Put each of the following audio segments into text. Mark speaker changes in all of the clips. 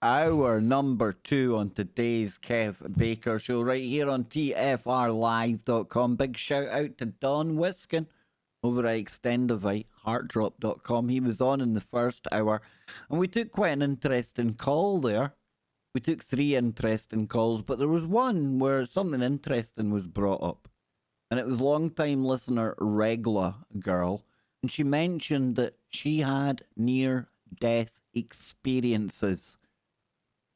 Speaker 1: Our number 2 on today's Kev Baker show right here on TFRlive.com. Big shout out to Don Wiskin over at Extendivite, heartdrop.com. He was on in the first hour and we took quite an interesting call there. We took 3 interesting calls, but there was one where something interesting was brought up. And it was long-time listener Regla Girl. And she mentioned that she had near-death experiences.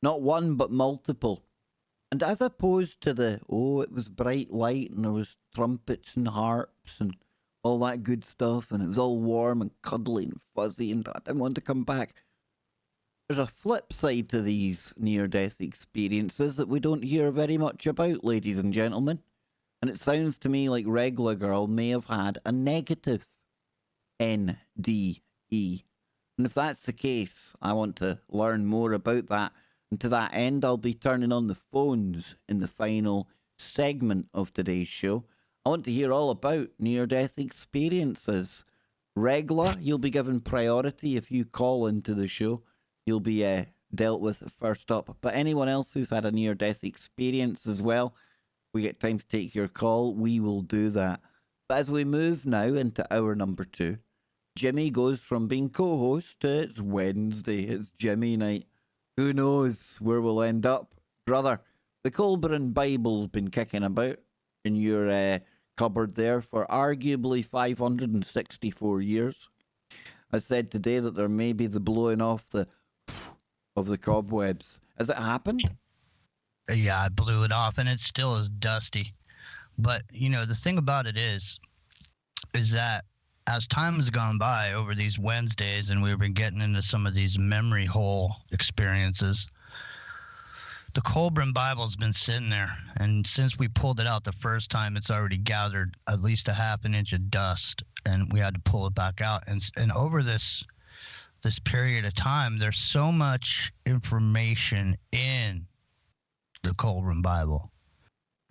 Speaker 1: Not one, but multiple. And as opposed to the, it was bright light and there was trumpets and harps and all that good stuff and it was all warm and cuddly and fuzzy and I didn't want to come back. There's a flip side to these near-death experiences that we don't hear very much about, ladies and gentlemen. And it sounds to me like Regla Girl may have had a negative NDE. And if that's the case, I want to learn more about that. And to that end, I'll be turning on the phones in the final segment of today's show. I want to hear all about near-death experiences. Regla, you'll be given priority if you call into the show. You'll be dealt with first up. But anyone else who's had a near-death experience as well, we get time to take your call, we will do that. But as we move now into hour number 2, Jimmy goes from being co-host to it's Wednesday, it's Jimmy night. Who knows where we'll end up? Brother, the Kolbrin Bible's been kicking about in your cupboard there for arguably 564 years. I said today that there may be the blowing off of the cobwebs. Has it happened?
Speaker 2: Yeah, I blew it off, and it still is dusty. But, the thing about it is that as time has gone by over these Wednesdays and we've been getting into some of these memory hole experiences, the Colbrin Bible's been sitting there. And since we pulled it out the first time, it's already gathered at least a half an inch of dust, and we had to pull it back out. And over this period of time, there's so much information in the Colbrin Bible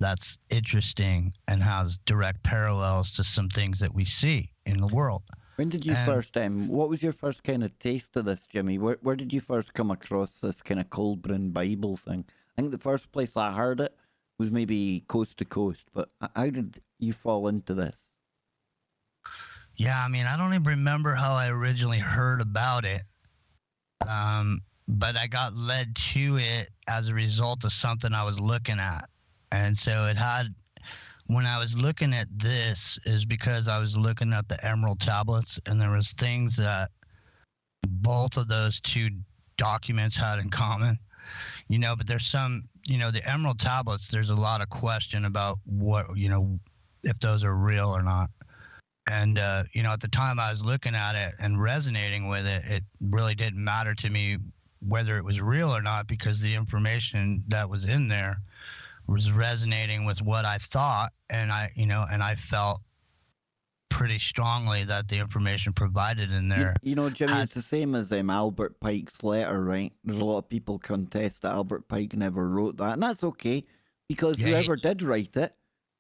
Speaker 2: that's interesting and has direct parallels to some things that we see in the world.
Speaker 1: When did you first, what was your first kind of taste of this, Jimmy? Where did you first come across this kind of Kolbrin Bible thing? I think the first place I heard it was maybe Coast to Coast, but how did you fall into this?
Speaker 2: Yeah, I don't even remember how I originally heard about it. But I got led to it as a result of something I was looking at. And so when I was looking at this is because I was looking at the Emerald Tablets, and there was things that both of those two documents had in common, but there's some, the Emerald Tablets, there's a lot of question about what, if those are real or not. And, at the time I was looking at it and resonating with it, it really didn't matter to me whether it was real or not, because the information that was in there was resonating with what I thought. And I felt pretty strongly that the information provided in there.
Speaker 1: Jimmy, it's the same as Albert Pike's letter, right? There's a lot of people contest that Albert Pike never wrote that. And that's okay, because whoever did write it,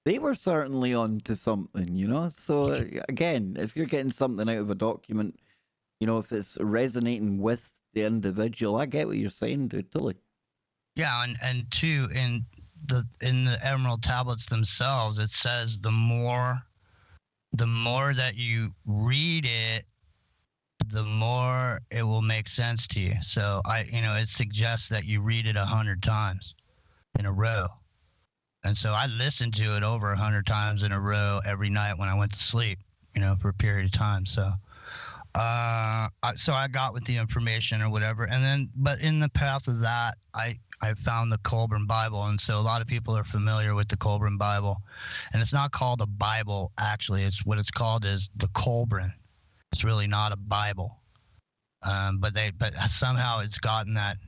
Speaker 1: they were certainly on to something, So again, if you're getting something out of a document, if it's resonating with the individual, I get what you're saying, dude, totally.
Speaker 2: Yeah, and two, in the Emerald Tablets themselves, it says the more that you read it, the more it will make sense to you. So it suggests that you read it 100 times in a row. And so I listened to it over 100 times in a row every night when I went to sleep, for a period of time. So I got with the information or whatever. And then, but in the path of that, I found the Colbrin Bible. And so a lot of people are familiar with the Colbrin Bible. And it's not called a Bible, actually. It's what it's called is the Colbrin. It's really not a Bible. But somehow it's gotten that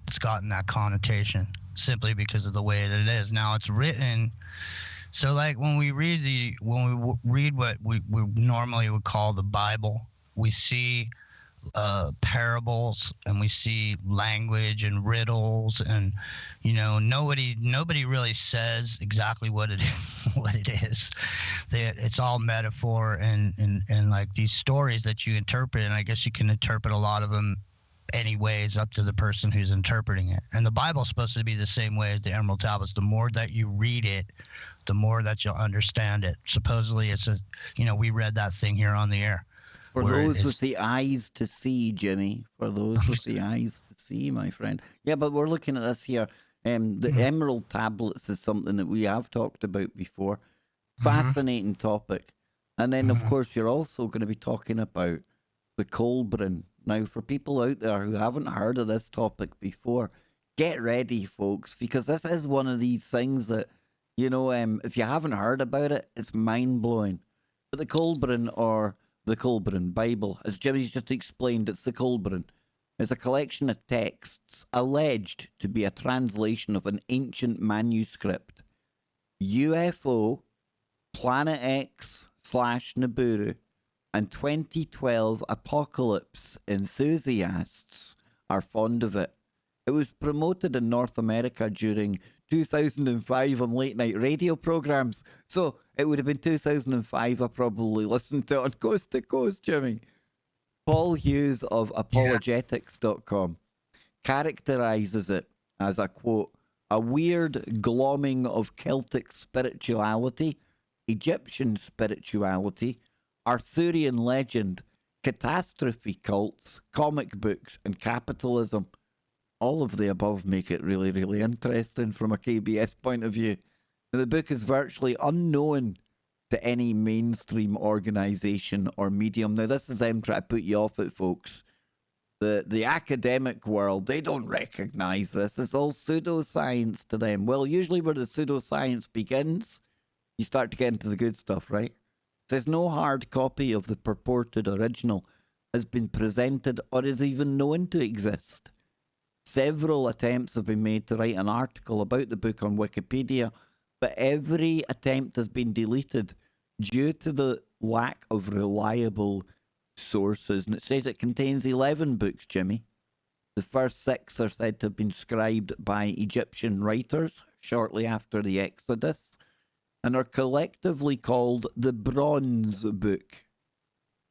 Speaker 2: connotation simply because of the way that it is. Now it's written. So like when we read what we normally would call the Bible, we see parables and we see language and riddles, and nobody really says exactly what it is. It's all metaphor and like these stories that you interpret, and I guess you can interpret a lot of them anyways, up to the person who's interpreting it. And the Bible's supposed to be the same way as the Emerald Tablets. The more that you read it, the more that you'll understand it. Supposedly, it's a, we read that thing here on the air.
Speaker 1: For those with the eyes to see, Jimmy. For those with the eyes to see, my friend. Yeah, but we're looking at this here. The Emerald Tablets is something that we have talked about before. Fascinating topic. And then, of course, you're also going to be talking about the Kolbrin. Now, for people out there who haven't heard of this topic before, get ready, folks, because this is one of these things that, if you haven't heard about it, it's mind-blowing. But the Kolbrin, or the Kolbrin Bible, as Jimmy's just explained, it's the Kolbrin. It's a collection of texts alleged to be a translation of an ancient manuscript. UFO, Planet X/Nibiru, and 2012 apocalypse enthusiasts are fond of it. It was promoted in North America during 2005 on late night radio programs. So it would have been 2005. I probably listened to it on Coast to Coast, Jimmy. Paul Hughes of apologetics.com characterizes it as a quote, a weird glomming of Celtic spirituality, Egyptian spirituality, Arthurian legend, catastrophe cults, comic books, and capitalism. All of the above make it really, really interesting from a KBS point of view. Now, the book is virtually unknown to any mainstream organization or medium. Now, this is them trying to put you off it, folks. The academic world, they don't recognize this. It's all pseudoscience to them. Well, usually where the pseudoscience begins, you start to get into the good stuff, right? It says no hard copy of the purported original has been presented or is even known to exist. Several attempts have been made to write an article about the book on Wikipedia, but every attempt has been deleted due to the lack of reliable sources. And it says it contains 11 books, Jimmy. The first 6 are said to have been scribed by Egyptian writers shortly after the Exodus and are collectively called the Bronze Book.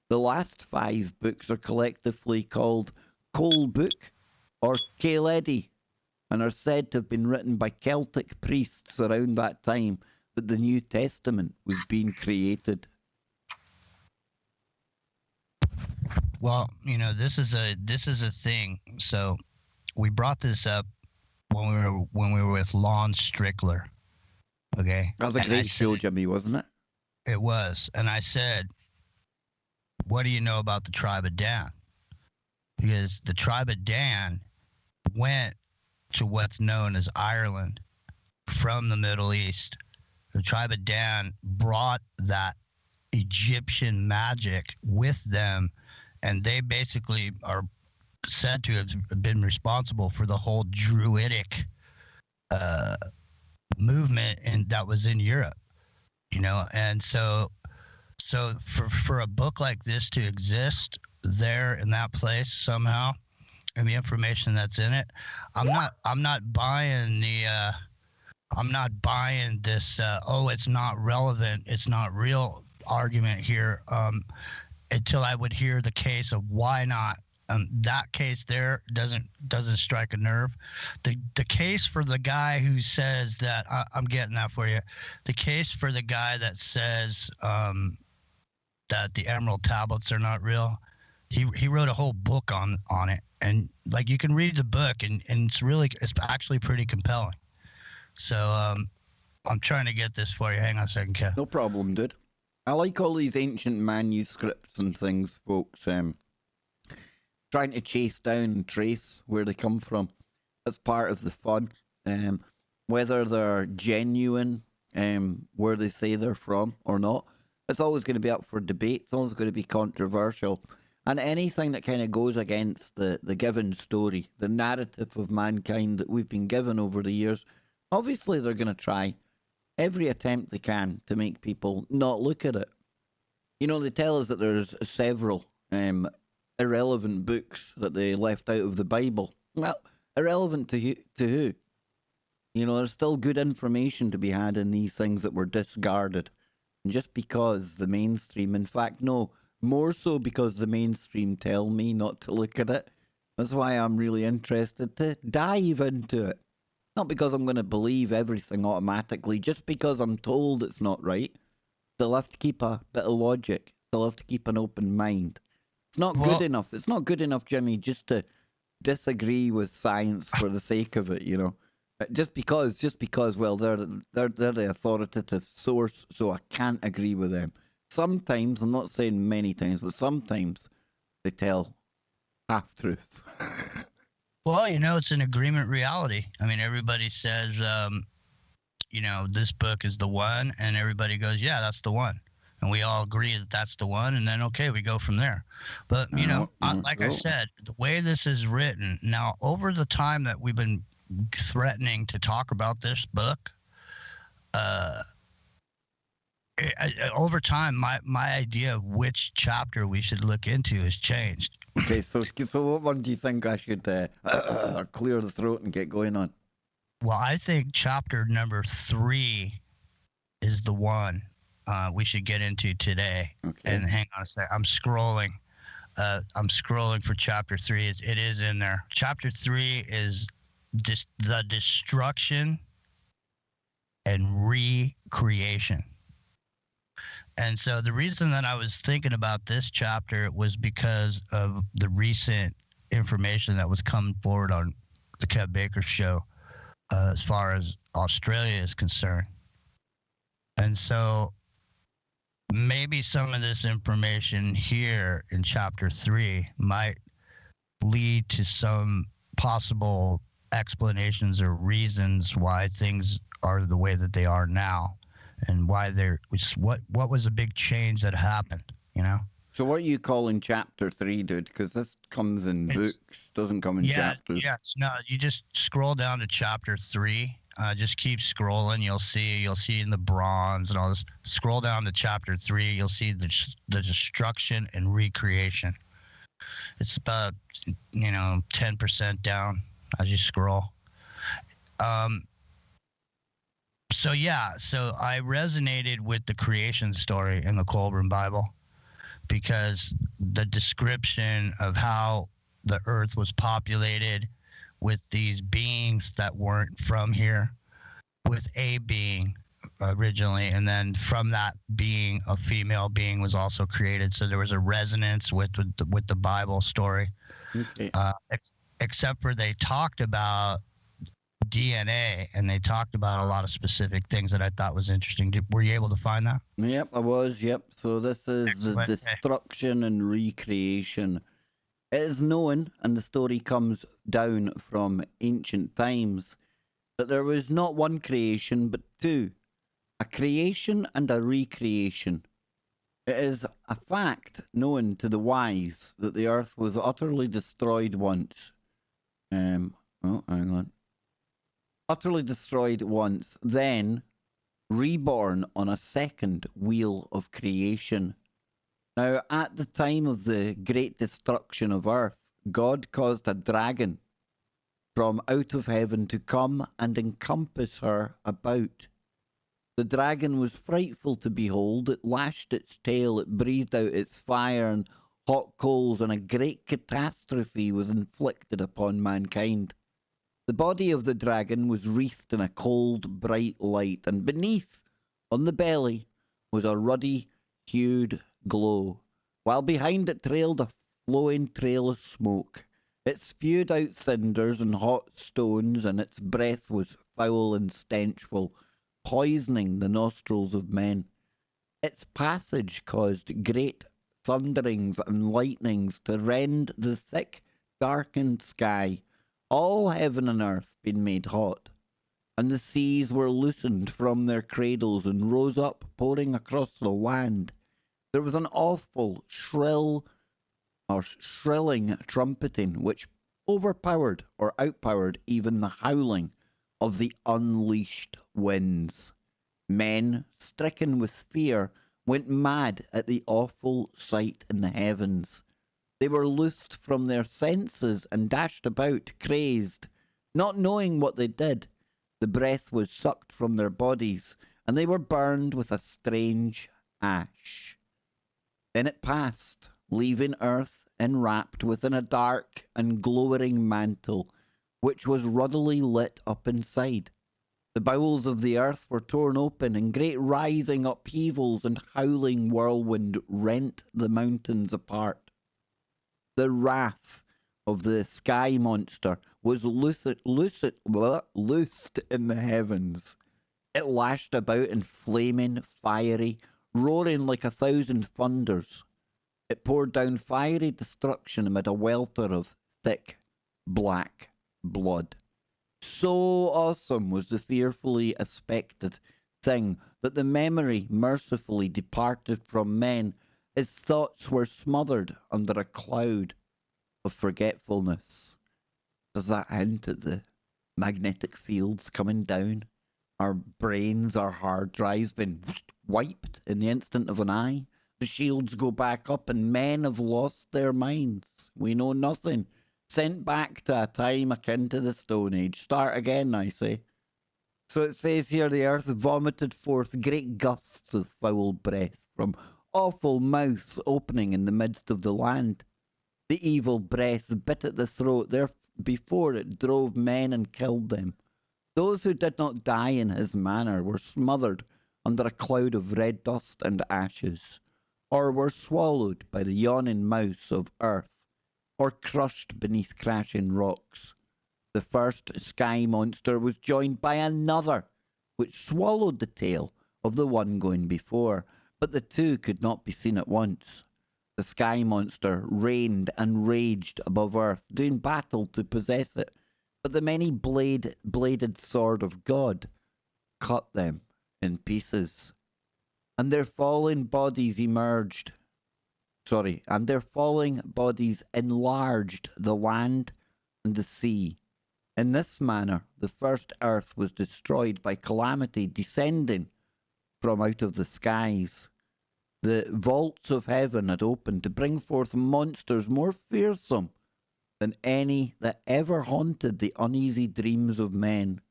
Speaker 1: The last 5 books are collectively called Kolbook or Kaledi, and are said to have been written by Celtic priests around that time that the New Testament was being created.
Speaker 2: Well, this is a thing. So we brought this up when we were with Lon Strickler. Okay,
Speaker 1: that was a great show, Jimmy, wasn't it?
Speaker 2: It was, and I said, "What do you know about the tribe of Dan?" Because the tribe of Dan went to what's known as Ireland from the Middle East. The tribe of Dan brought that Egyptian magic with them, and they basically are said to have been responsible for the whole Druidic movement that was in Europe, and so for a book like this to exist there in that place somehow, and the information that's in it, I'm not buying this it's not relevant, it's not real argument here until I would hear the case of why not. That case there doesn't strike a nerve. The case for the guy who says that I'm getting that for you. The case for the guy that says that the Emerald Tablets are not real. He wrote a whole book on it, and like you can read the book, and it's actually pretty compelling. So I'm trying to get this for you. Hang on a second, Kev.
Speaker 1: No problem, dude. I like all these ancient manuscripts and things, folks. Trying to chase down and trace where they come from. That's part of the fun. Whether they're genuine, where they say they're from or not, it's always going to be up for debate. It's always going to be controversial. And anything that kind of goes against the given story, the narrative of mankind that we've been given over the years, obviously they're going to try every attempt they can to make people not look at it. They tell us that there's several irrelevant books that they left out of the Bible. Well, irrelevant to who? There's still good information to be had in these things that were discarded. And just because the mainstream, in fact, no, more so because the mainstream tell me not to look at it, That's why I'm really interested to dive into it. Not because I'm going to believe everything automatically, just because I'm told it's not right. Still have to keep a bit of logic. Still have to keep an open mind. It's not good
Speaker 2: Well,
Speaker 1: enough. It's not good enough, Jimmy, just to disagree with science for the sake of it, you know. Just because, well, they're the authoritative source, so I can't agree with them. Sometimes, I'm not saying many times, but sometimes they tell half truths.
Speaker 2: well, it's an agreement reality. I mean, everybody says, this book is the one, and everybody goes, yeah, that's the one. And we all agree that that's the one, and then, okay, we go from there. But, like I said, the way this is written, now, over the time that we've been threatening to talk about this book, over time, my idea of which chapter we should look into has changed.
Speaker 1: Okay, so what one do you think I should clear the throat and get going on?
Speaker 2: Well, I think chapter number 3 is the one we should get into today.
Speaker 1: Okay.
Speaker 2: And hang on a sec. I'm scrolling for chapter 3. It is in there. Chapter 3 is the destruction and recreation. And so the reason that I was thinking about this chapter was because of the recent information that was coming forward on the Kev Baker show as far as Australia is concerned. And so maybe some of this information here in chapter 3 might lead to some possible explanations or reasons why things are the way that they are now, and why what was a big change that happened,
Speaker 1: So what are you calling chapter 3, dude? Because this comes in books, doesn't come in chapters.
Speaker 2: Yes, no, you just scroll down to chapter 3. Just keep scrolling. You'll see in the bronze and all this. Scroll down to chapter 3. You'll see the destruction and recreation. It's about 10% down as you scroll. So I resonated with the creation story in the Kolbrin Bible, because the description of how the earth was populated with these beings that weren't from here, with a being originally, and then from that being, a female being was also created. So there was a resonance with the Bible story.
Speaker 1: Okay.
Speaker 2: Except for they talked about DNA, and they talked about a lot of specific things that I thought was interesting. Were you able to find that?
Speaker 1: Yep, I was. Yep. So this is
Speaker 2: Excellent.
Speaker 1: the destruction and recreation. It is known, and the story comes down from ancient times, that there was not one creation, but two. A creation and a recreation. It is a fact known to the wise that the earth was utterly destroyed once. Hang on. Utterly destroyed once, then reborn on a second wheel of creation. Now, at the time of the great destruction of earth, God caused a dragon from out of heaven to come and encompass her about. The dragon was frightful to behold. It lashed its tail, it breathed out its fire and hot coals, and a great catastrophe was inflicted upon mankind. The body of the dragon was wreathed in a cold, bright light, and beneath, on the belly, was a ruddy-hued glow, while behind it trailed a flowing trail of smoke. It spewed out cinders and hot stones, and its breath was foul and stenchful, poisoning the nostrils of men. Its passage caused great thunderings and lightnings to rend the thick, darkened sky, all heaven and earth being made hot, and the seas were loosened from their cradles and rose up, pouring across the land. There was an awful shrilling trumpeting, which overpowered or outpowered even the howling of the unleashed winds. Men, stricken with fear, went mad at the awful sight in the heavens. They were loosed from their senses and dashed about, crazed, not knowing what they did. The breath was sucked from their bodies, and they were burned with a strange ash. Then it passed, leaving earth enwrapped within a dark and glowering mantle, which was ruddily lit up inside. The bowels of the earth were torn open, and great writhing upheavals and howling whirlwind rent the mountains apart. The wrath of the sky monster was loosed in the heavens. It lashed about in flaming, fiery, roaring like 1,000 thunders. It poured down fiery destruction amid a welter of thick, black blood. So awesome was the fearfully aspected thing that the memory mercifully departed from men. His thoughts were smothered under a cloud of forgetfulness. Does that hint at the magnetic fields coming down? Our brains, our hard drives been wiped in the instant of an eye. The shields go back up and men have lost their minds. We know nothing. Sent back to a time akin to the Stone Age. Start again, I say. So it says here, the earth vomited forth great gusts of foul breath from awful mouths opening in the midst of the land. The evil breath bit at the throat there before it drove men and killed them. Those who did not die in his manner were smothered under a cloud of red dust and ashes, or were swallowed by the yawning mouth of earth, or crushed beneath crashing rocks. The first sky monster was joined by another, which swallowed the tail of the one going before, but the two could not be seen at once. The sky monster reigned and raged above earth, doing battle to possess it, but the many bladed sword of God cut them in pieces, and their falling bodies enlarged the land and the sea. In this manner, the first earth was destroyed by calamity descending from out of the skies. The vaults of heaven had opened to bring forth monsters more fearsome than any that ever haunted the uneasy dreams of men.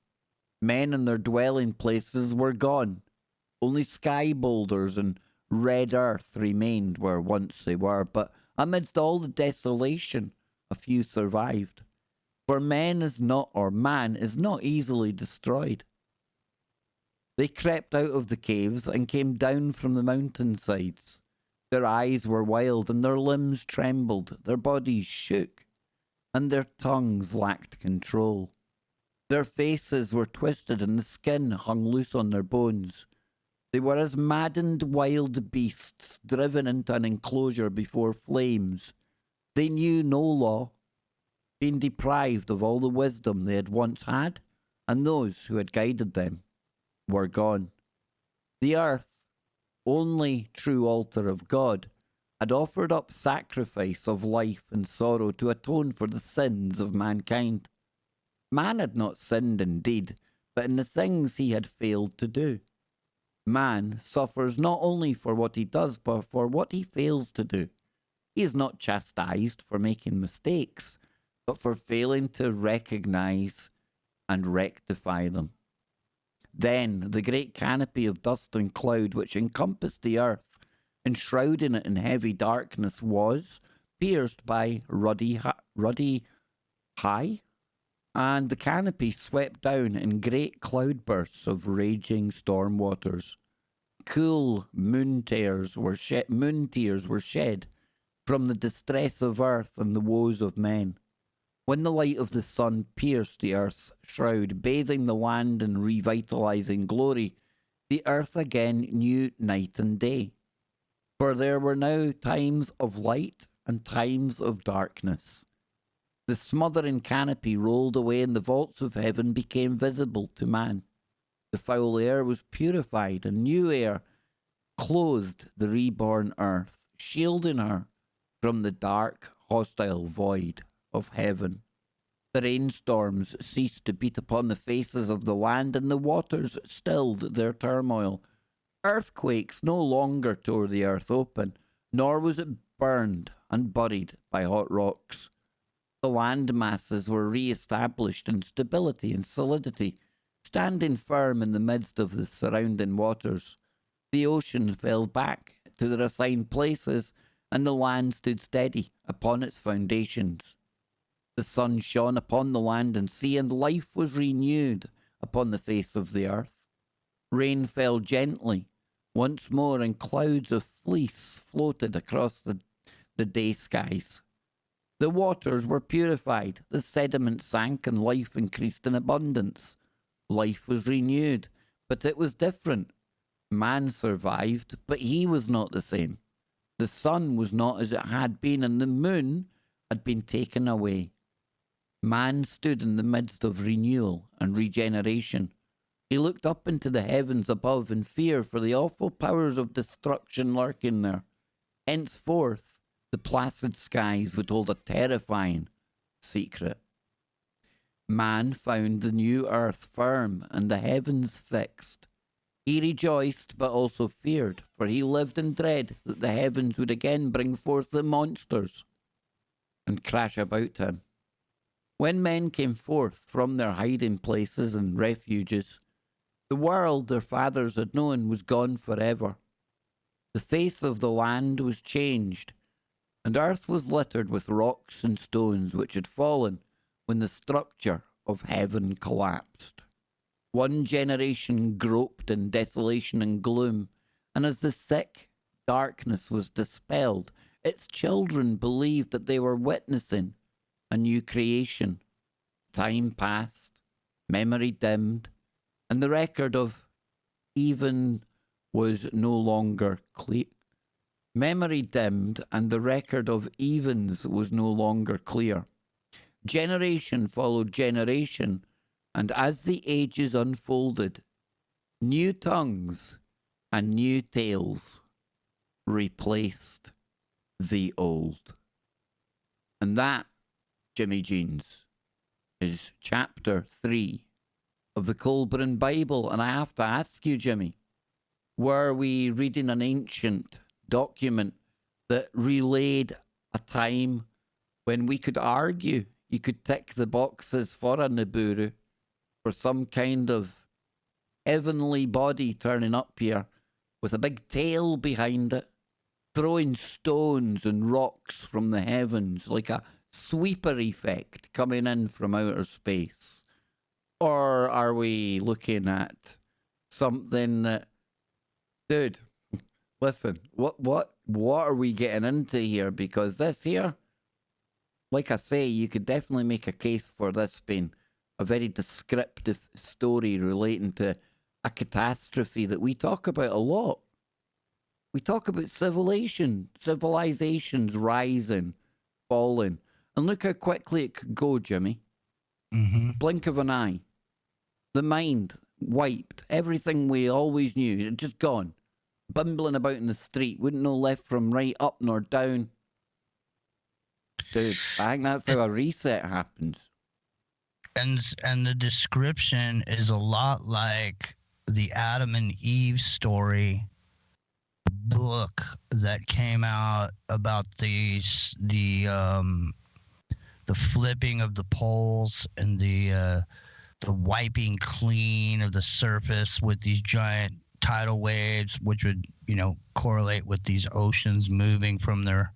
Speaker 1: Men and their dwelling places were gone. Only sky boulders and red earth remained where once they were, but amidst all the desolation, a few survived. For man is not easily destroyed. They crept out of the caves and came down from the mountainsides. Their eyes were wild and their limbs trembled, their bodies shook, and their tongues lacked control. Their faces were twisted and the skin hung loose on their bones. They were as maddened wild beasts driven into an enclosure before flames. They knew no law, being deprived of all the wisdom they had once had, and those who had guided them were gone. The earth, only true altar of God, had offered up sacrifice of life and sorrow to atone for the sins of mankind. Man had not sinned indeed, but in the things he had failed to do. Man suffers not only for what he does, but for what he fails to do. He is not chastised for making mistakes, but for failing to recognize and rectify them. Then the great canopy of dust and cloud which encompassed the earth, enshrouding it in heavy darkness, was pierced by ruddy high, and the canopy swept down in great cloudbursts of raging storm waters. Cool moon tears were shed from the distress of earth and the woes of men. When the light of the sun pierced the earth's shroud, bathing the land in revitalizing glory, the earth again knew night and day. For there were now times of light and times of darkness. The smothering canopy rolled away and the vaults of heaven became visible to man. The foul air was purified and new air clothed the reborn earth, shielding her from the dark, hostile void of heaven. The rainstorms ceased to beat upon the faces of the land, and the waters stilled their turmoil. Earthquakes no longer tore the earth open, nor was it burned and buried by hot rocks. The land masses were re-established in stability and solidity, standing firm in the midst of the surrounding waters. The ocean fell back to their assigned places, and the land stood steady upon its foundations. The sun shone upon the land and sea, and life was renewed upon the face of the earth. Rain fell gently once more, and clouds of fleece floated across the day skies. The waters were purified, the sediment sank, and life increased in abundance. Life was renewed, but it was different. Man survived, but he was not the same. The sun was not as it had been, and the moon had been taken away. Man stood in the midst of renewal and regeneration. He looked up into the heavens above in fear for the awful powers of destruction lurking there. Henceforth, the placid skies would hold a terrifying secret. Man found the new earth firm and the heavens fixed. He rejoiced, but also feared, for he lived in dread that the heavens would again bring forth the monsters and crash about him. When men came forth from their hiding places and refuges, the world their fathers had known was gone forever. The face of the land was changed, and earth was littered with rocks and stones which had fallen when the structure of heaven collapsed. One generation groped in desolation and gloom, and as the thick darkness was dispelled, its children believed that they were witnessing a new creation. Time passed, memory dimmed, and the record of even was no longer clear. Memory dimmed, and the record of evens was no longer clear. Generation followed generation, and as the ages unfolded, new tongues and new tales replaced the old. And that, Jimmy Jeans, is chapter 3 of the Kolbrin Bible. And I have to ask you, Jimmy, were we reading an ancient document that relayed a time when we could argue you could tick the boxes for a Nibiru, for some kind of heavenly body turning up here with a big tail behind it, throwing stones and rocks from the heavens like a sweeper effect coming in from outer space? Or are we looking at something that, dude, listen, what are we getting into here? Because this here, like I say, you could definitely make a case for this being a very descriptive story relating to a catastrophe that we talk about a lot. We talk about civilizations rising, falling. And look how quickly it could go, Jimmy.
Speaker 2: Mm-hmm.
Speaker 1: Blink of an eye. The mind wiped. Everything we always knew, it just gone. Bumbling about in the street. Wouldn't know left from right, up nor down. Dude, I think that's how a reset happens.
Speaker 2: And the description is a lot like the Adam and Eve story book that came out about the flipping of the poles and the wiping clean of the surface with these giant tidal waves, which would correlate with these oceans moving from their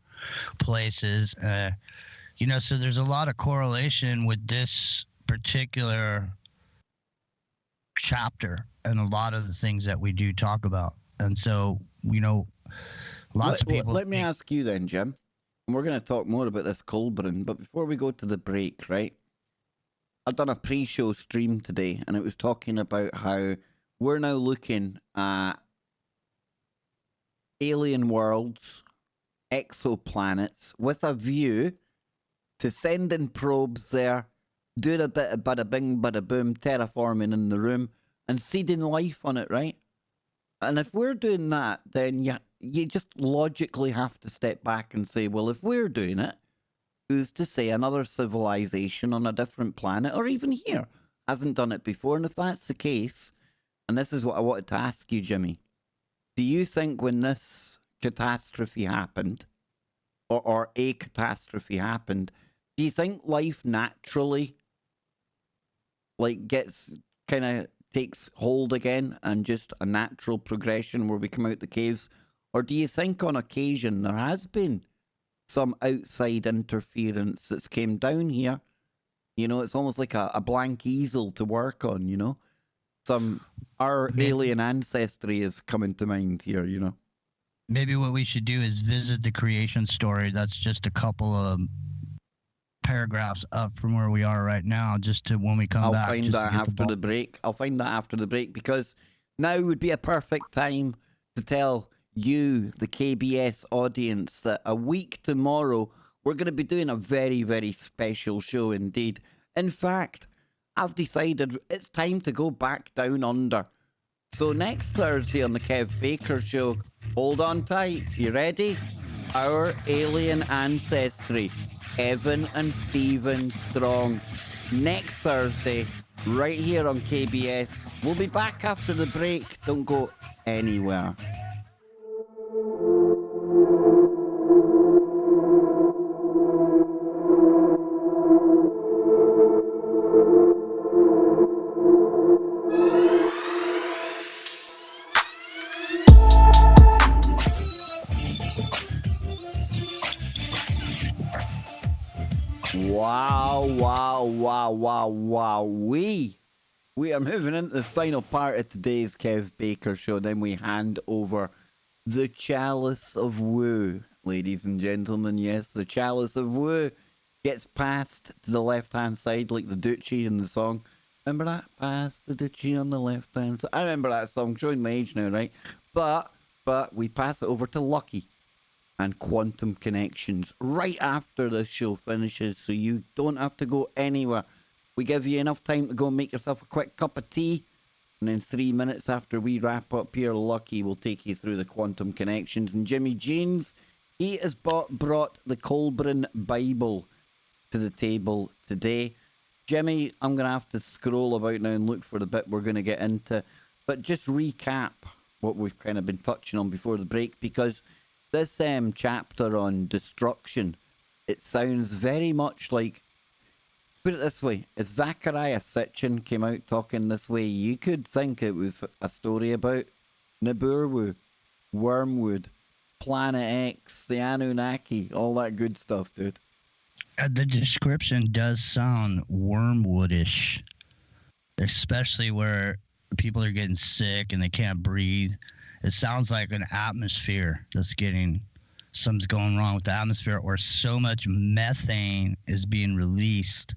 Speaker 2: places. So there's a lot of correlation with this particular chapter and a lot of the things that we do talk about. And so, lots of people.
Speaker 1: Let me ask you then, Jim. And we're going to talk more about this Colbrin, but before we go to the break, right? I've done a pre-show stream today, and it was talking about how we're now looking at alien worlds, exoplanets, with a view to sending probes there, doing a bit of bada bing, bada boom, terraforming in the room, and seeding life on it, right? And if we're doing that, then you just logically have to step back and say, well, if we're doing it, who's to say another civilization on a different planet, or even here, hasn't done it before? And if that's the case, and this is what I wanted to ask you, Jimmy, do you think when this catastrophe happened, or a catastrophe happened, do you think life naturally gets kind of takes hold again and just a natural progression where we come out the caves? Or do you think on occasion there has been some outside interference that's came down here. You know, it's almost like a blank easel to work on, you know? Our
Speaker 2: Maybe,
Speaker 1: alien ancestry is coming to mind here, you know?
Speaker 2: maybe what we should do is visit the creation story. That's just a couple of paragraphs up from where we are right now, just to when we come
Speaker 1: I'll
Speaker 2: back.
Speaker 1: find
Speaker 2: Just to
Speaker 1: that
Speaker 2: get
Speaker 1: after the break. I'll find that after the break because now would be a perfect time to tell you, the KBS audience, that a week tomorrow we're going to be doing a very, very special show indeed. In fact, I've decided it's time to go back down under. So next Thursday on the Kev Baker Show, hold on tight. You ready? Our alien ancestry, Evan and Stephen Strong. Next Thursday, right here on KBS. We'll be back after the break. Don't go anywhere. Wow. We are moving into the final part of today's Kev Baker Show. Then we hand over the Chalice of Woo, ladies and gentlemen. Yes, the Chalice of Woo gets passed to the left-hand side like the Duchy in the song. Remember that? Pass the Duchy on the left-hand side. I remember that song. Showing my age now, right? But we pass it over to Lucky and Quantum Connections right after the show finishes, so you don't have to go anywhere. We give you enough time to go and make yourself a quick cup of tea, and then 3 minutes after we wrap up here, Lucky will take you through the Quantum Connections. And Jimmy Jeans, he has brought the Kolbrin Bible to the table today. Jimmy, I'm going to have to scroll about now and look for the bit we're going to get into, but just recap what we've kind of been touching on before the break, because this chapter on destruction, it sounds very much like, put it this way, if Zachariah Sitchin came out talking this way, you could think it was a story about Nibiru, Wormwood, Planet X, the Anunnaki, all that good stuff, dude.
Speaker 2: The description does sound wormwoodish, especially where people are getting sick and they can't breathe. It sounds like an atmosphere that's something's going wrong with the atmosphere, or so much methane is being released.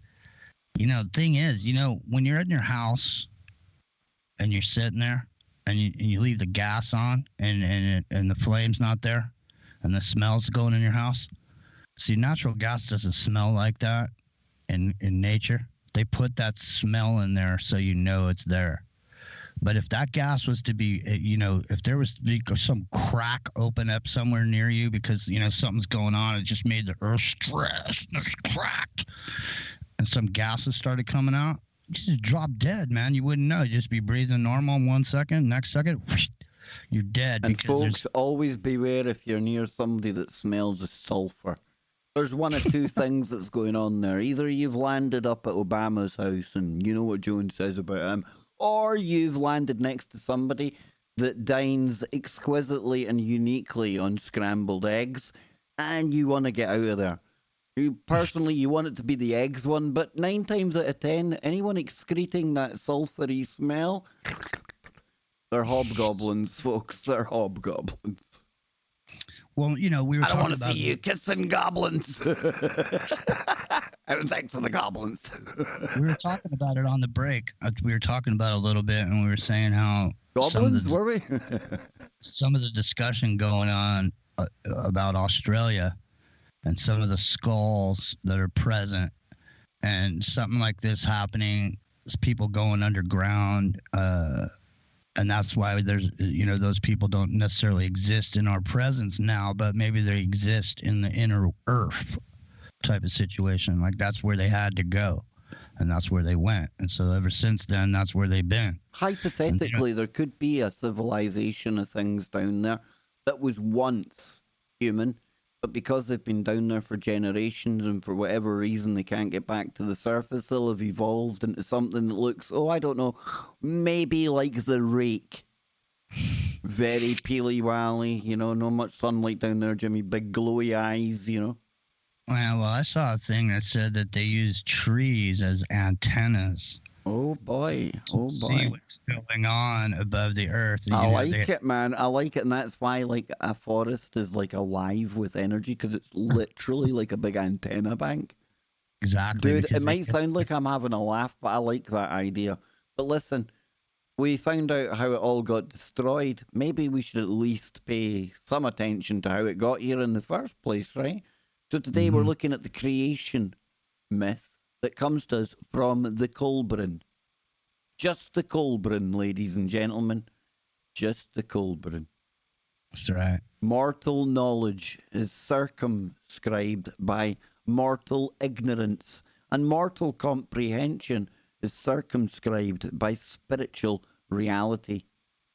Speaker 2: You know, the thing is, when you're in your house and you're sitting there and you leave the gas on and the flame's not there and the smell's going in your house. See, natural gas doesn't smell like that in nature. They put that smell in there so you know it's there. But if that gas was to be, if there was to be some crack open up somewhere near you because, something's going on, it just made the earth stress and there's cracked, and some gases started coming out, you just drop dead, man. You wouldn't know. You'd just be breathing normal 1 second, next second, whoosh, you're dead.
Speaker 1: And folks, always beware if you're near somebody that smells of sulfur. There's one of two things that's going on there. Either you've landed up at Obama's house and you know what Jones says about him, or you've landed next to somebody that dines exquisitely and uniquely on scrambled eggs, and you want to get out of there. You want it to be the eggs one, but 9 times out of 10, anyone excreting that sulfury smell, they're hobgoblins, folks. They're hobgoblins.
Speaker 2: Well, we were
Speaker 1: I don't want to
Speaker 2: about...
Speaker 1: see you kissing goblins. Having sex with the goblins.
Speaker 2: We were talking about it on the break. We were talking about it a little bit, and we were saying how
Speaker 1: goblins, were we?
Speaker 2: some of the discussion going on about Australia and some of the skulls that are present, and something like this happening, is people going underground, and that's why there's, those people don't necessarily exist in our presence now, but maybe they exist in the inner earth type of situation. Like that's where they had to go, and that's where they went. And so ever since then, that's where they've been.
Speaker 1: Hypothetically, there could be a civilization of things down there that was once human, but because they've been down there for generations and for whatever reason they can't get back to the surface, they'll have evolved into something that looks, I don't know, maybe like the rake. Very peely-wally, not much sunlight down there, Jimmy. Big glowy eyes,
Speaker 2: Well, I saw a thing that said that they use trees as antennas
Speaker 1: Oh
Speaker 2: to,
Speaker 1: boy,
Speaker 2: to
Speaker 1: oh
Speaker 2: see
Speaker 1: boy.
Speaker 2: what's going on above the earth.
Speaker 1: I
Speaker 2: You know, they
Speaker 1: like it, man. I like it, and that's why like a forest is like alive with energy because it's literally like a big antenna bank.
Speaker 2: exactly
Speaker 1: Dude, it
Speaker 2: because they
Speaker 1: might sound like I'm having a laugh, but I like that idea. But listen, we found out how it all got destroyed. Maybe we should at least pay some attention to how it got here in the first place, right? So today we're
Speaker 2: Mhm.
Speaker 1: looking at the creation myth that comes to us from the Kolbrin. Just the Kolbrin, ladies and gentlemen. Just the Kolbrin.
Speaker 2: That's right.
Speaker 1: Mortal knowledge is circumscribed by mortal ignorance, and mortal comprehension is circumscribed by spiritual reality.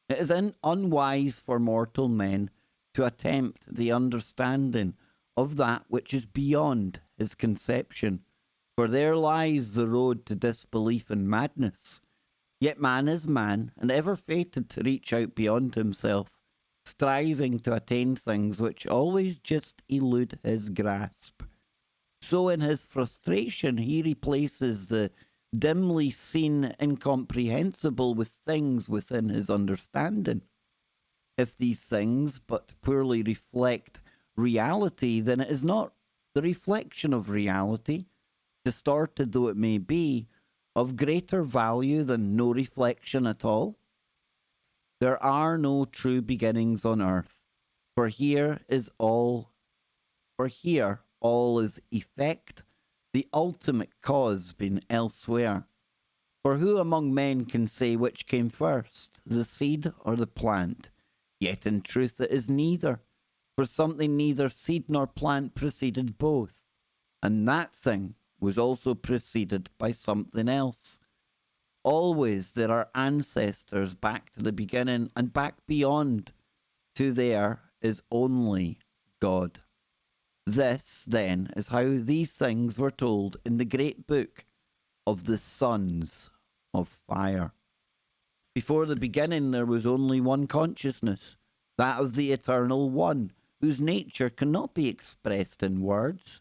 Speaker 1: It is unwise for mortal men to attempt the understanding of that which is beyond his conception, for there lies the road to disbelief and madness. Yet man is man, and ever fated to reach out beyond himself, striving to attain things which always just elude his grasp. So in his frustration, he replaces the dimly seen incomprehensible with things within his understanding. If these things but poorly reflect reality, then it is not the reflection of reality, distorted though it may be, of greater value than no reflection at all. There are no true beginnings on earth, for here all is effect, the ultimate cause being elsewhere. For who among men can say which came first, the seed or the plant? Yet in truth it is neither, for something neither seed nor plant preceded both, and that thing was also preceded by something else. Always there are ancestors back to the beginning, and back beyond to there is only God. This, then, is how these things were told in the great book of the sons of fire. Before the beginning, there was only one consciousness, that of the eternal one, whose nature cannot be expressed in words.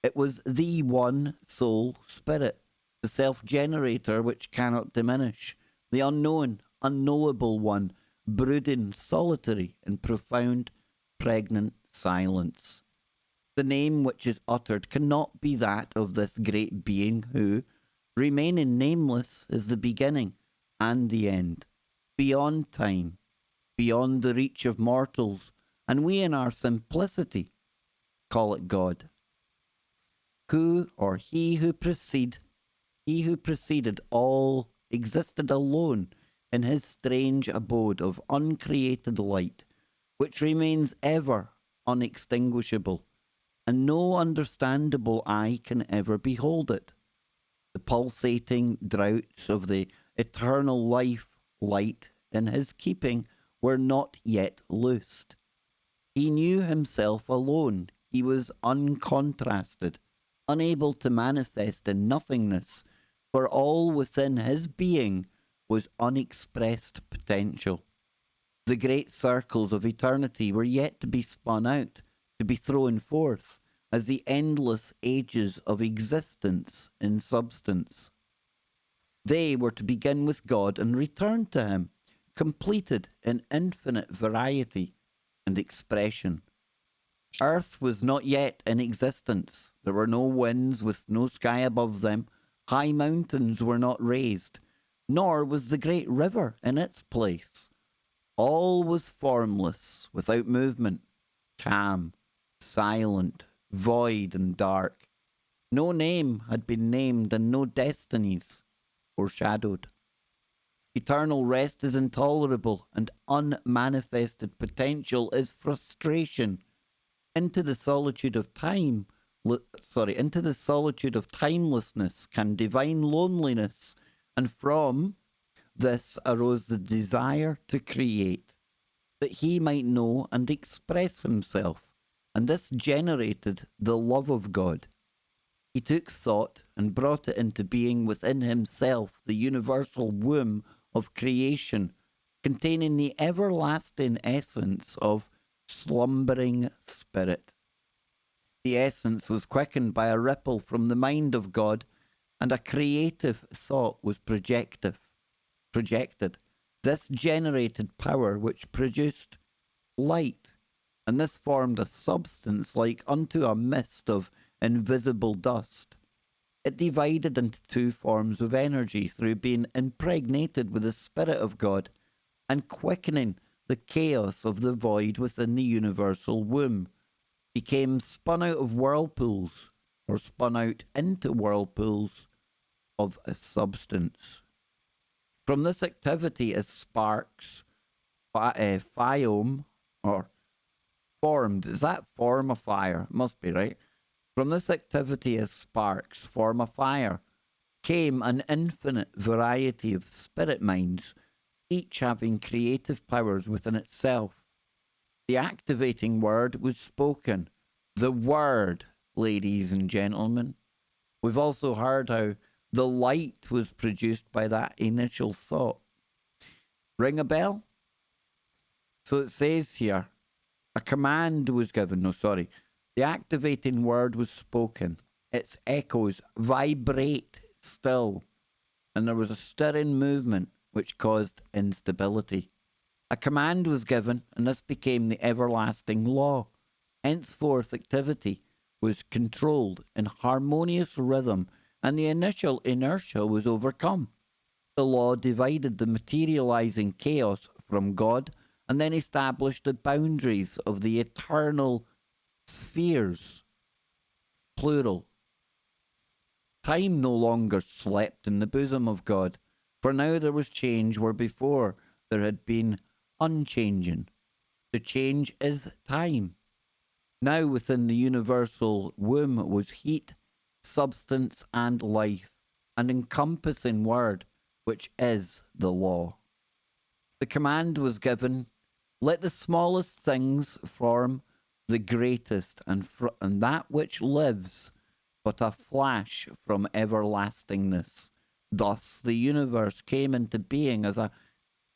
Speaker 1: It was the one soul spirit, the self generator which cannot diminish, the unknown, unknowable one, brooding solitary in profound, pregnant silence. The name which is uttered cannot be that of this great being who, remaining nameless, is the beginning and the end, beyond time, beyond the reach of mortals, and we in our simplicity call it God. Who or he who preceded all existed alone in his strange abode of uncreated light, which remains ever unextinguishable, and no understandable eye can ever behold it. The pulsating droughts of the eternal life light in his keeping were not yet loosed. He knew himself alone. He was uncontrasted, unable to manifest in nothingness, for all within his being was unexpressed potential. The great circles of eternity were yet to be spun out, to be thrown forth, as the endless ages of existence in substance. They were to begin with God and return to him, completed in infinite variety and expression. Earth was not yet in existence. There were no winds with no sky above them. High mountains were not raised, nor was the great river in its place. All was formless, without movement, calm, silent, void, and dark. No name had been named, and no destinies foreshadowed. Eternal rest is intolerable, and unmanifested potential is frustration. Into the solitude of into the solitude of timelessness can divine loneliness, and from this arose the desire to create, that he might know and express himself, and this generated the love of God. He took thought and brought it into being within himself, the universal womb of creation, containing the everlasting essence of slumbering spirit. The essence was quickened by a ripple from the mind of God, and a creative thought was projected. This generated power which produced light, and this formed a substance like unto a mist of invisible dust. It divided into two forms of energy through being impregnated with the Spirit of God and quickening the chaos of the void within the universal womb, became spun out of whirlpools, or spun out into whirlpools of a substance. From this activity as sparks, phiome, or formed. Is that form a fire? Must be, right? From this activity as sparks form a fire, came an infinite variety of spirit minds, each having creative powers within itself. The activating word was spoken. The word, ladies and gentlemen. We've also heard how the light was produced by that initial thought. Ring a bell? So it says here, a command was given. No, sorry. The activating word was spoken. Its echoes vibrate still, and there was a stirring movement which caused instability. A command was given, and this became the everlasting law. Henceforth, activity was controlled in harmonious rhythm, and the initial inertia was overcome. The law divided the materializing chaos from God, and then established the boundaries of the eternal spheres, plural. Time no longer slept in the bosom of God, for now there was change where before there had been unchanging. The change is time. Now within the universal womb was heat, substance, and life, an encompassing word, which is the law. The command was given, let the smallest things form the greatest, and that which lives but a flash from everlastingness. Thus the universe came into being as a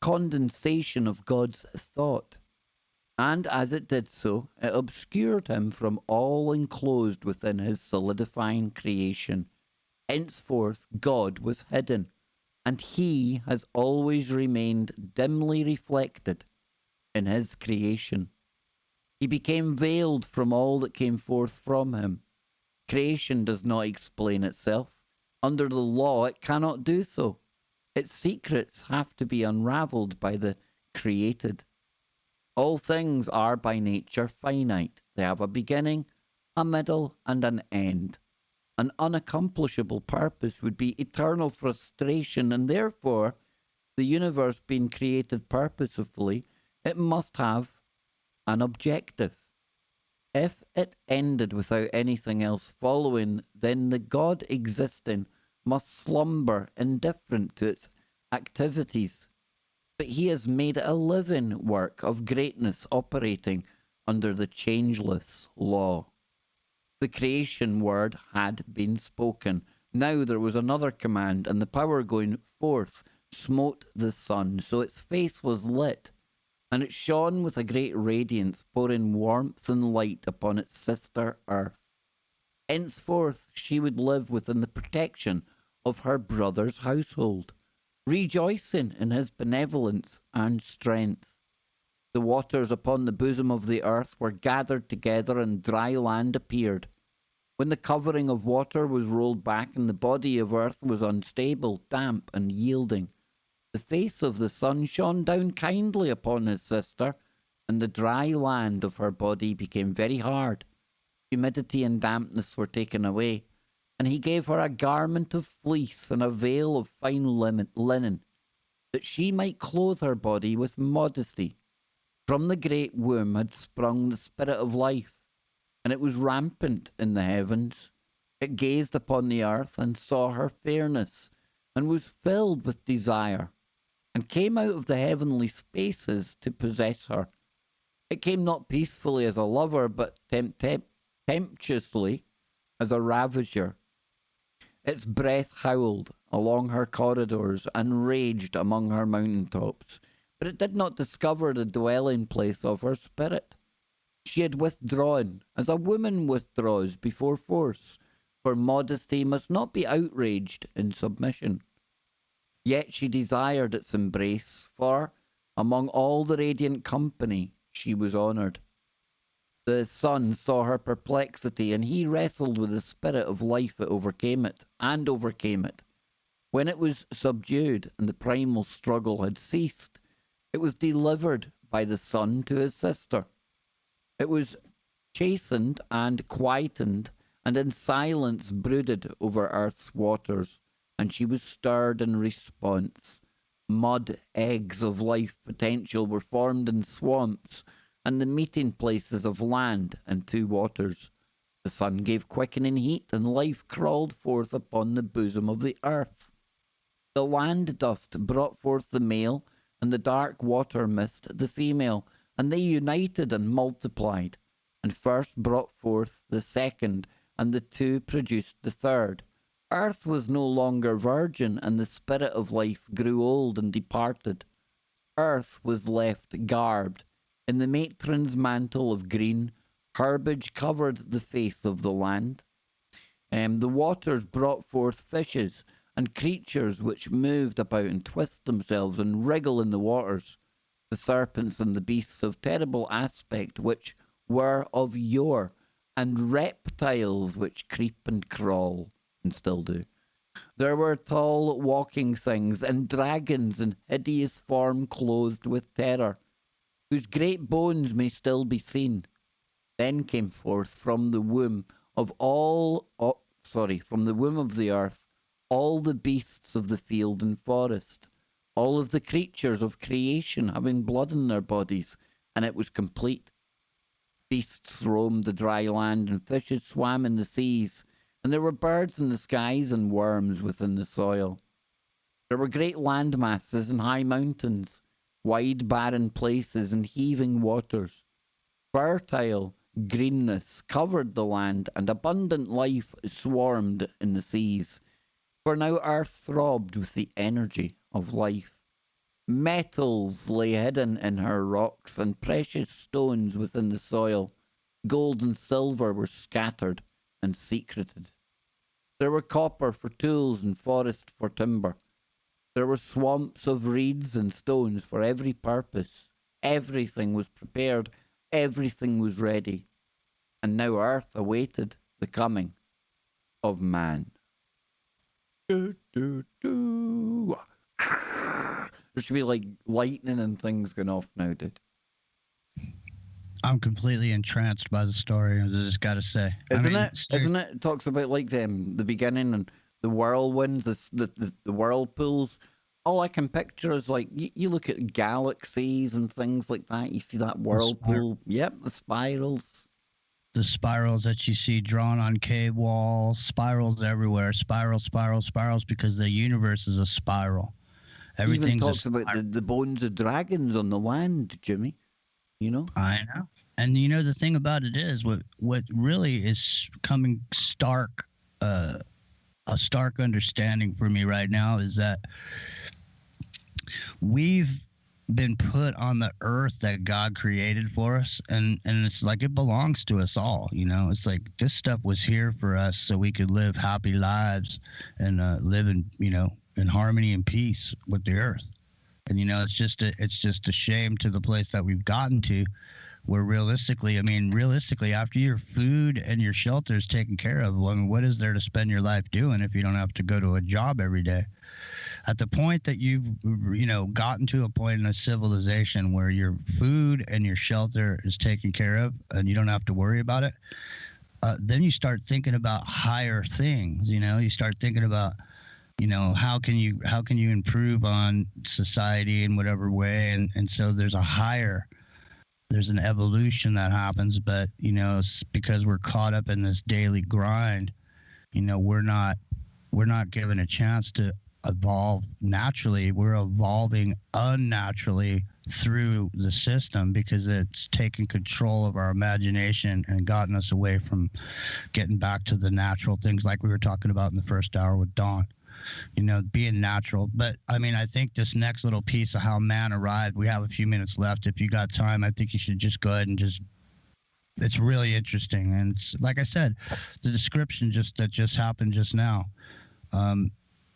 Speaker 1: condensation of God's thought, and as it did so, it obscured him from all enclosed within his solidifying creation. Henceforth God was hidden, and he has always remained dimly reflected in his creation. He became veiled from all that came forth from him. Creation does not explain itself. Under the law, it cannot do so. Its secrets have to be unravelled by the created. All things are by nature finite. They have a beginning, a middle, and an end. An unaccomplishable purpose would be eternal frustration, and therefore, the universe being created purposefully, it must have an objective. If it ended without anything else following, then the God existing must slumber indifferent to its activities. But he has made a living work of greatness operating under the changeless law. The creation word had been spoken. Now there was another command, and the power going forth smote the sun, so its face was lit, and it shone with a great radiance, pouring warmth and light upon its sister earth. Henceforth she would live within the protection of her brother's household, rejoicing in his benevolence and strength. The waters upon the bosom of the earth were gathered together, and dry land appeared. When the covering of water was rolled back, and the body of earth was unstable, damp, and yielding, the face of the sun shone down kindly upon his sister, and the dry land of her body became very hard. Humidity and dampness were taken away, and he gave her a garment of fleece and a veil of fine linen, that she might clothe her body with modesty. From the great womb had sprung the spirit of life, and it was rampant in the heavens. It gazed upon the earth and saw her fairness, and was filled with desire, and came out of the heavenly spaces to possess her. It came not peacefully as a lover, but tempestuously as a ravager. Its breath howled along her corridors and raged among her mountain tops, but it did not discover the dwelling place of her spirit. She had withdrawn, as a woman withdraws before force, for modesty must not be outraged in submission. Yet she desired its embrace, for, among all the radiant company, she was honoured. The sun saw her perplexity, and he wrestled with the spirit of life that overcame it, and overcame it. When it was subdued and the primal struggle had ceased, it was delivered by the sun to his sister. It was chastened and quietened, and in silence brooded over earth's waters, and she was stirred in response. Mud eggs of life potential were formed in swamps, and the meeting places of land and two waters. The sun gave quickening heat, and life crawled forth upon the bosom of the earth. The land dust brought forth the male, and the dark water mist the female, and they united and multiplied, and first brought forth the second, and the two produced the third. Earth was no longer virgin, and the spirit of life grew old and departed. Earth was left garbed. In the matron's mantle of green, herbage covered the face of the land. The waters brought forth fishes, and creatures which moved about and twist themselves and wriggle in the waters, the serpents and the beasts of terrible aspect which were of yore, and reptiles which creep and crawl, and still do. There were tall walking things, and dragons in hideous form clothed with terror, whose great bones may still be seen. Then came forth from the womb of from the womb of the earth, all the beasts of the field and forest, all of the creatures of creation having blood in their bodies, and it was complete. Beasts roamed the dry land, and fishes swam in the seas, and there were birds in the skies and worms within the soil. There were great land masses and high mountains, wide barren places and heaving waters. Fertile greenness covered the land, and abundant life swarmed in the seas. For now earth throbbed with the energy of life. Metals lay hidden in her rocks, and precious stones within the soil. Gold and silver were scattered and secreted. There were copper for tools and forest for timber. There were swamps of reeds and stones for every purpose. Everything was prepared. Everything was ready. And now earth awaited the coming of man. Do, do, do. There should be like lightning and things going off now, dude.
Speaker 2: I'm completely entranced by the story. I just got to say,
Speaker 1: Isn't it? It talks about like the beginning and the whirlwinds, the whirlpools. All I can picture is like you look at galaxies and things like that. You see that whirlpool. Yep, the spirals.
Speaker 2: The spirals that you see drawn on cave walls, spirals everywhere, spirals, because the universe is a spiral. Everything
Speaker 1: talks about the bones of dragons on the land, Jimmy. You know?
Speaker 2: I know. And you know, the thing about it is what really is coming a stark understanding for me right now is that we've been put on the earth that God created for us, and it's like it belongs to us all. You know, it's like this stuff was here for us so we could live happy lives and live in harmony and peace with the earth. And you know, it's just a shame to the place that we've gotten to, where realistically, after your food and your shelter is taken care of, I mean, what is there to spend your life doing if you don't have to go to a job every day? At the point that you've gotten to a point in a civilization where your food and your shelter is taken care of and you don't have to worry about it, then you start thinking about higher things. You know, you start thinking about, how can you improve on society in whatever way, and so there's an evolution that happens. But it's because we're caught up in this daily grind. We're not given a chance to evolve naturally. We're evolving unnaturally through the system because it's taken control of our imagination and gotten us away from getting back to the natural things like we were talking about in the first hour with Dawn. Being natural. But I mean, I think this next little piece of how man arrived, we have a few minutes left. If you got time, I think you should just go ahead and just It's really interesting, and it's like I said, the description that just happened just now. Um,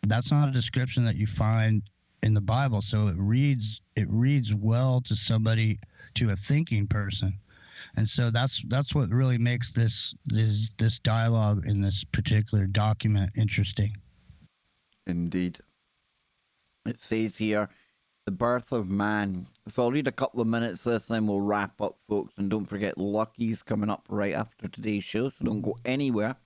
Speaker 2: that's not a description that you find in the Bible, so it reads well to somebody, to a thinking person, and so that's what really makes this dialogue in this particular document interesting.
Speaker 1: Indeed. It says here, the birth of man. So I'll read a couple of minutes of this, and then we'll wrap up, folks. And don't forget, Lucky's coming up right after today's show, so don't go anywhere.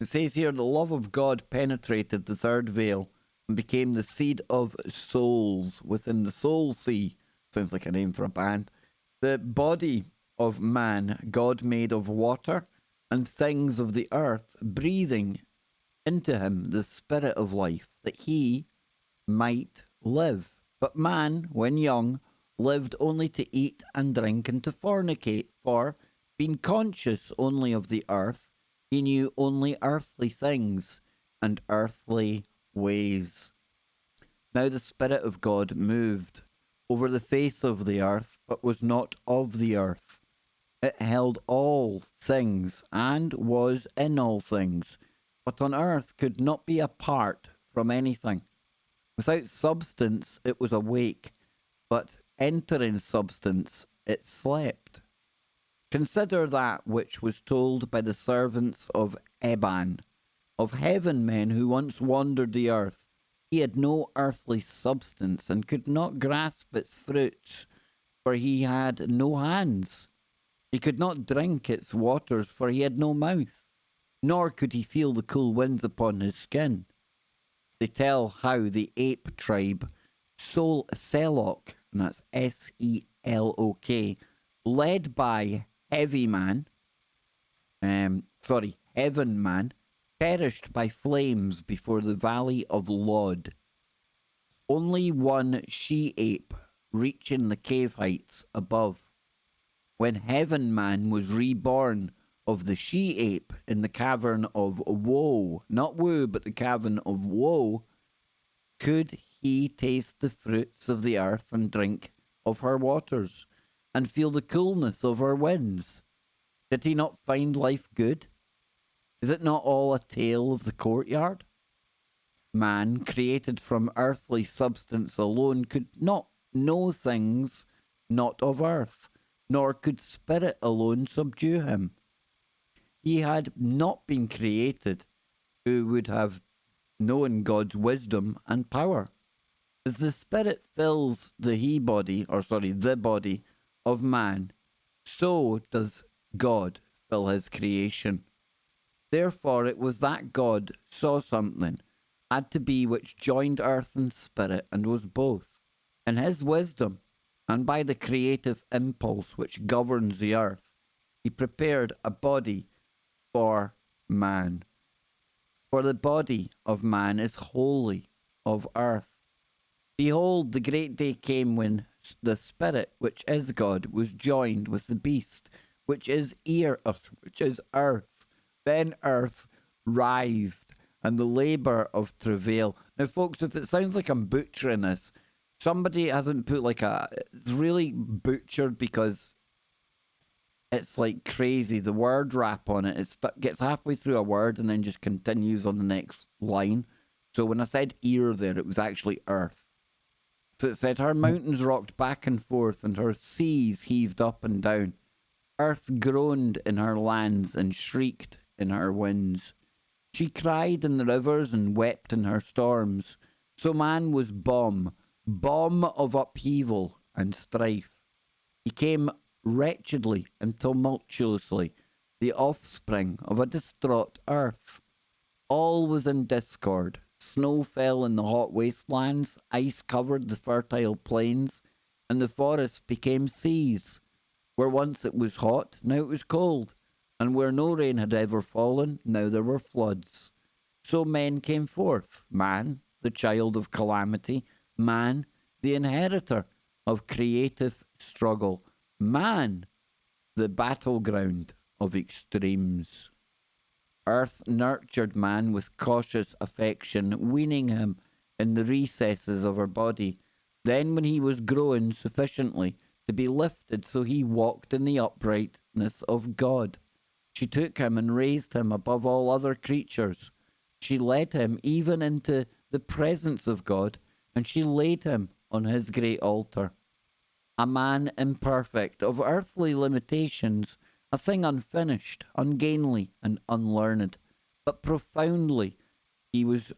Speaker 1: It says here, the love of God penetrated the third veil and became the seed of souls within the soul sea. Sounds like a name for a band. The body of man God made of water and things of the earth, breathing into him the spirit of life, that he might live. But man, when young, lived only to eat and drink and to fornicate, for, being conscious only of the earth, he knew only earthly things and earthly ways. Now the Spirit of God moved over the face of the earth, but was not of the earth. It held all things and was in all things, but on earth could not be apart from anything. Without substance it was awake, but entering substance it slept. Consider that which was told by the servants of Eban, of heaven men who once wandered the earth. He had no earthly substance and could not grasp its fruits, for he had no hands. He could not drink its waters, for he had no mouth, nor could he feel the cool winds upon his skin. They tell how the ape tribe, Selok, and that's Selok, led by Heaven Man, perished by flames before the valley of Lod. Only one she-ape reaching the cave heights above. When Heaven Man was reborn of the she-ape in the cavern of woe, not woo, but the cavern of woe, could he taste the fruits of the earth and drink of her waters, and feel the coolness of her winds? Did he not find life good? Is it not all a tale of the courtyard? Man, created from earthly substance alone, could not know things not of earth, nor could spirit alone subdue him. He had not been created who would have known God's wisdom and power. As the spirit fills the body of man, so does God fill his creation. Therefore it was that God saw something had to be which joined earth and spirit, and was both. In his wisdom, and by the creative impulse which governs the earth, he prepared a body for man. For the body of man is wholly of earth. Behold, the great day came when the Spirit, which is God, was joined with the beast, which is earth. Then earth writhed, and the labour of travail. Now, folks, if it sounds like I'm butchering this, somebody hasn't put it's really butchered because it's like crazy. The word wrap on it, gets halfway through a word and then just continues on the next line. So when I said ear there, it was actually earth. So it said, her mountains rocked back and forth, and her seas heaved up and down. Earth groaned in her lands and shrieked in her winds. She cried in the rivers and wept in her storms. So man was bomb of upheaval and strife. He came wretchedly and tumultuously, the offspring of a distraught earth. All was in discord. Snow fell in the hot wastelands, ice covered the fertile plains, and the forests became seas. Where once it was hot, now it was cold, and where no rain had ever fallen, now there were floods. So men came forth, man, the child of calamity, man, the inheritor of creative struggle, man, the battleground of extremes. Earth nurtured man with cautious affection, weaning him in the recesses of her body. Then when he was grown sufficiently to be lifted so he walked in the upright likeness of God. She took him and raised him above all other creatures. She led him even into the presence of God, and she laid him on his great altar. A man imperfect, of earthly limitations, a thing unfinished, ungainly, and unlearned, but profoundly he was,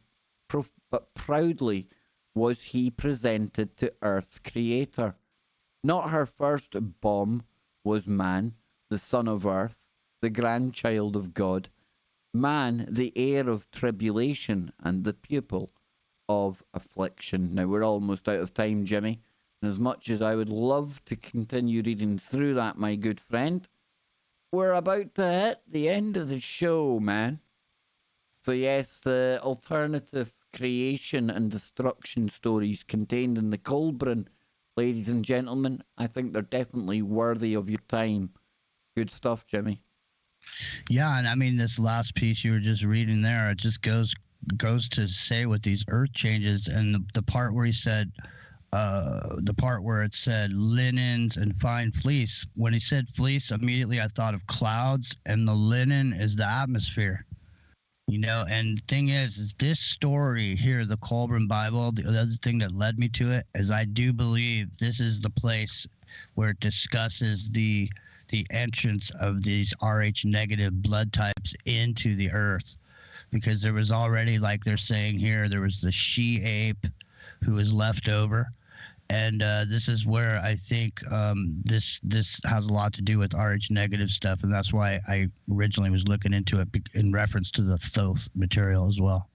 Speaker 1: but proudly was he presented to earth's creator. Not her first bomb was man, the son of earth, the grandchild of God, man, the heir of tribulation and the pupil of affliction. Now, we're almost out of time, Jimmy, and as much as I would love to continue reading through that, my good friend, we're about to hit the end of the show, man. So yes, the alternative creation and destruction stories contained in the Kolbrin, ladies and gentlemen, I think they're definitely worthy of your time. Good stuff, Jimmy.
Speaker 2: Yeah, and I mean this last piece you were just reading there, it just goes to say with these earth changes, and the part where he said, the part where it said linens and fine fleece. When he said fleece, immediately I thought of clouds, and the linen is the atmosphere. You know, and the thing is this story here, the Colbrin Bible, the other thing that led me to it is I do believe this is the place where it discusses the entrance of these Rh negative blood types into the earth, because there was already, like they're saying here, there was the she ape who was left over. And this is where I think this has a lot to do with Rh negative stuff, and that's why I originally was looking into it in reference to the Thoth material as well.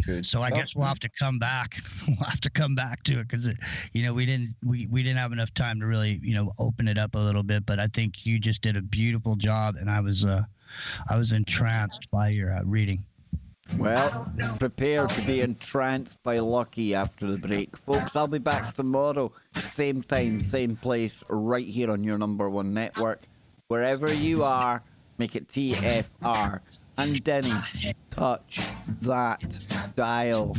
Speaker 1: Good.
Speaker 2: So I guess we'll have to come back. We'll have to come back to it because you know we didn't have enough time to really open it up a little bit. But I think you just did a beautiful job, and I was entranced by your reading.
Speaker 1: Well, prepare to be entranced by Lucky after the break. Folks, I'll be back tomorrow, same time, same place, right here on your number one network. Wherever you are, make it TFR. And Denny, touch that dial.